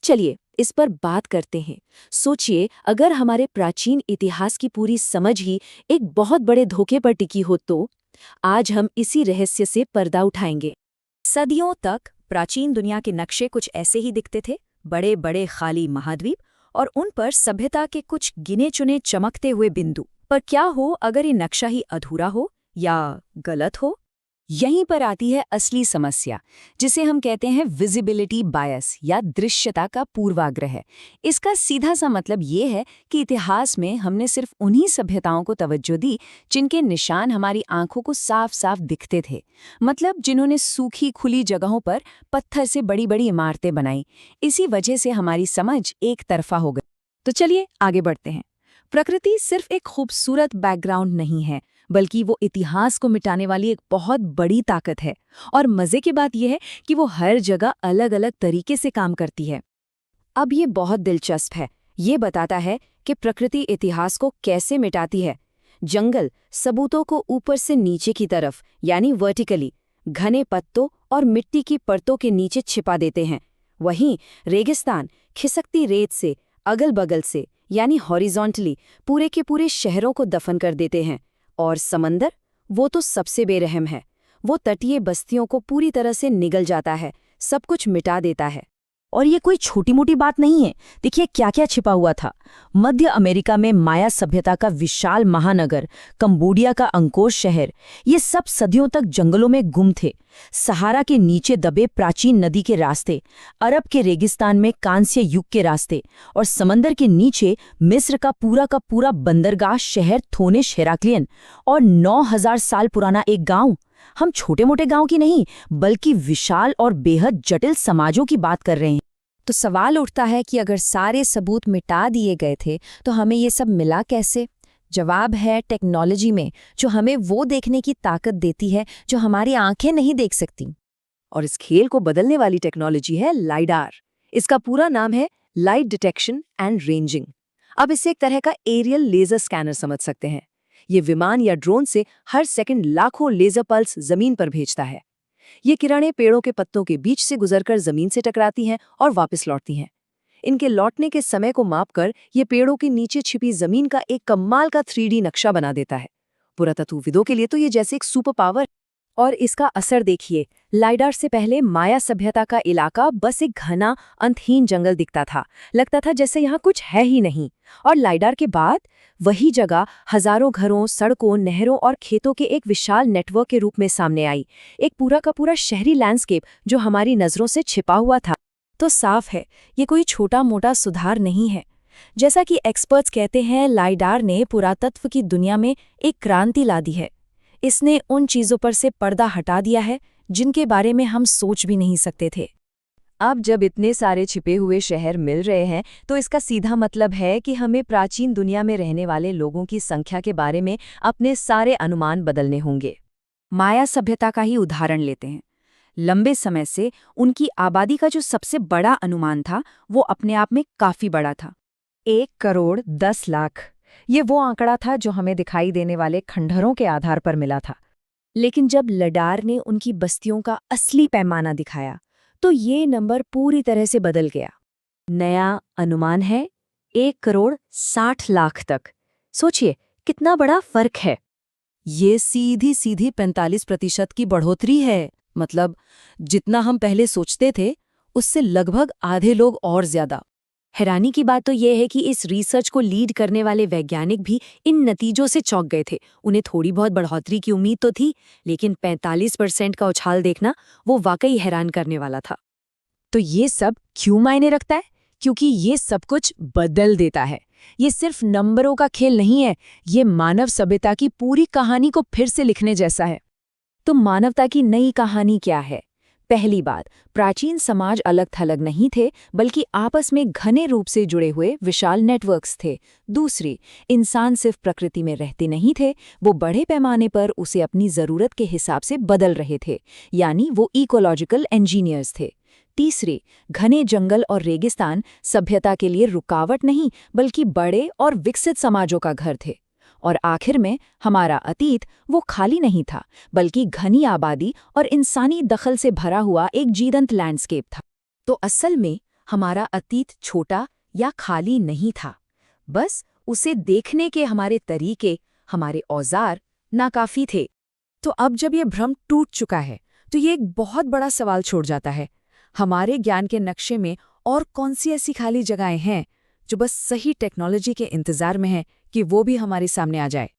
चलिए इस पर बात करते हैं। सोचिए, अगर हमारे प्राचीन इतिहास की पूरी समझ ही एक बहुत बड़े धोखे पर टिकी हो तो आज हम इसी रहस्य से पर्दा उठाएंगे। सदियों तक प्राचीन दुनिया के नक्शे कुछ ऐसे ही दिखते थे, बड़े बड़े खाली महाद्वीप और उन पर सभ्यता के कुछ गिने चुने चमकते हुए बिंदु। पर क्या हो अगर ये नक्शा ही अधूरा हो या गलत हो? यहीं पर आती है असली समस्या, जिसे हम कहते हैं विजिबिलिटी बायस या दृश्यता का पूर्वाग्रह। इसका सीधा सा मतलब ये है कि इतिहास में हमने सिर्फ उन्हीं सभ्यताओं को तवज्जो दी जिनके निशान हमारी आंखों को साफ साफ दिखते थे। मतलब जिन्होंने सूखी खुली जगहों पर पत्थर से बड़ी बड़ी इमारतें बनाई। इसी वजह से हमारी समझ एक तरफा हो गई। तो चलिए आगे बढ़ते हैं। प्रकृति सिर्फ एक खूबसूरत बैकग्राउंड नहीं है, बल्कि वो इतिहास को मिटाने वाली एक बहुत बड़ी ताकत है। और मजे की बात यह है कि वो हर जगह अलग अलग तरीके से काम करती है। अब ये बहुत दिलचस्प है। ये बताता है कि प्रकृति इतिहास को कैसे मिटाती है। जंगल सबूतों को ऊपर से नीचे की तरफ यानी वर्टिकली घने पत्तों और मिट्टी की परतों के नीचे छिपा देते हैं। वहीं रेगिस्तान खिसकती रेत से अगल बगल से यानी हॉरिजॉन्टली पूरे के पूरे शहरों को दफन कर देते हैं। और समंदर, वो तो सबसे बेरहम है। वो तटीय बस्तियों को पूरी तरह से निगल जाता है, सब कुछ मिटा देता है। और ये कोई छोटी मोटी बात नहीं है। देखिए क्या क्या छिपा हुआ था। मध्य अमेरिका में माया सभ्यता का विशाल महानगर, कंबोडिया का अंकोर शहर, ये सब सदियों तक जंगलों में गुम थे। सहारा के नीचे दबे प्राचीन नदी के रास्ते, अरब के रेगिस्तान में कांस्य युग के रास्ते, और समंदर के नीचे मिस्र का पूरा बंदरगाह शहर थोनिस हेराक्लियन, और 9000 साल पुराना एक गांव। हम छोटे मोटे गांव की नहीं, बल्कि विशाल और बेहद जटिल समाजों की बात कर रहे हैं। तो सवाल उठता है कि अगर सारे सबूत मिटा दिए गए थे तो हमें ये सब मिला कैसे? जवाब है टेक्नोलॉजी में, जो हमें वो देखने की ताकत देती है जो हमारी आंखें नहीं देख सकती। और इस खेल को बदलने वाली टेक्नोलॉजी है लाइडार। इसका पूरा नाम है लाइट डिटेक्शन एंड रेंजिंग। अब इसे एक तरह का एरियल लेजर स्कैनर समझ सकते हैं। ये विमान या ड्रोन से हर सेकंड लाखों लेजर पल्स जमीन पर भेजता है। ये किरणें पेड़ों के पत्तों के बीच से गुजरकर जमीन से टकराती हैं और वापस लौटती हैं। इनके लौटने के समय को मापकर ये पेड़ों के नीचे छिपी जमीन का एक कमाल का 3D नक्शा बना देता है। पुरातत्वविदों के लिए तो ये जैसे एक सुपर पावर। और इसका असर देखिए, लाइडार से पहले माया सभ्यता का इलाका बस एक घना अंतहीन जंगल दिखता था। लगता था जैसे यहाँ कुछ है ही नहीं। और लाइडार के बाद वही जगह हजारों घरों, सड़कों, नहरों और खेतों के एक विशाल नेटवर्क के रूप में सामने आई। एक पूरा का पूरा शहरी लैंडस्केप जो हमारी नजरों से छिपा हुआ था। तो साफ है, ये कोई छोटा मोटा सुधार नहीं है। जैसा कि एक्सपर्ट्स कहते हैं, लाइडार ने पुरातत्व की दुनिया में एक क्रांति ला दी है। इसने उन चीजों पर से पर्दा हटा दिया है जिनके बारे में हम सोच भी नहीं सकते थे। अब जब इतने सारे छिपे हुए शहर मिल रहे हैं तो इसका सीधा मतलब है कि हमें प्राचीन दुनिया में रहने वाले लोगों की संख्या के बारे में अपने सारे अनुमान बदलने होंगे। माया सभ्यता का ही उदाहरण लेते हैं। लंबे समय से उनकी आबादी का जो सबसे बड़ा अनुमान था वो अपने आप में काफी बड़ा था, 1,10,00,000। ये वो आंकड़ा था जो हमें दिखाई देने वाले खंडहरों के आधार पर मिला था। लेकिन जब लाइडार ने उनकी बस्तियों का असली पैमाना दिखाया तो ये नंबर पूरी तरह से बदल गया। नया अनुमान है 1,60,00,000 तक। सोचिए कितना बड़ा फर्क है। ये सीधी 45% की बढ़ोतरी है। मतलब जितना हम पहले सोचते थे उससे लगभग आधे लोग और ज्यादा। हैरानी की बात तो यह है कि इस रिसर्च को लीड करने वाले वैज्ञानिक भी इन नतीजों से चौंक गए थे। उन्हें थोड़ी बहुत बढ़ोतरी की उम्मीद तो थी, लेकिन 45% का उछाल देखना वो वाकई हैरान करने वाला था। तो ये सब क्यों मायने रखता है? क्योंकि ये सब कुछ बदल देता है। ये सिर्फ नंबरों का खेल नहीं है, ये मानव सभ्यता की पूरी कहानी को फिर से लिखने जैसा है। तो मानवता की नई कहानी क्या है? पहली बात, प्राचीन समाज अलग थलग नहीं थे, बल्कि आपस में घने रूप से जुड़े हुए विशाल नेटवर्क्स थे। दूसरी, इंसान सिर्फ प्रकृति में रहते नहीं थे, वो बड़े पैमाने पर उसे अपनी ज़रूरत के हिसाब से बदल रहे थे, यानी वो इकोलॉजिकल इंजीनियर्स थे। तीसरी, घने जंगल और रेगिस्तान सभ्यता के लिए रुकावट नहीं, बल्कि बड़े और विकसित समाजों का घर थे। और आखिर में हमारा अतीत वो खाली नहीं था, बल्कि घनी आबादी और इंसानी दखल से भरा हुआ एक जीवंत लैंडस्केप था। तो असल में हमारा अतीत छोटा या खाली नहीं था, बस उसे देखने के हमारे तरीके, हमारे औजार नाकाफी थे। तो अब जब ये भ्रम टूट चुका है, तो ये एक बहुत बड़ा सवाल छोड़ जाता है। हमारे ज्ञान के नक्शे में और कौन सी ऐसी खाली जगहें हैं जो बस सही टेक्नोलॉजी के इंतजार में हैं कि वो भी हमारे सामने आ जाए?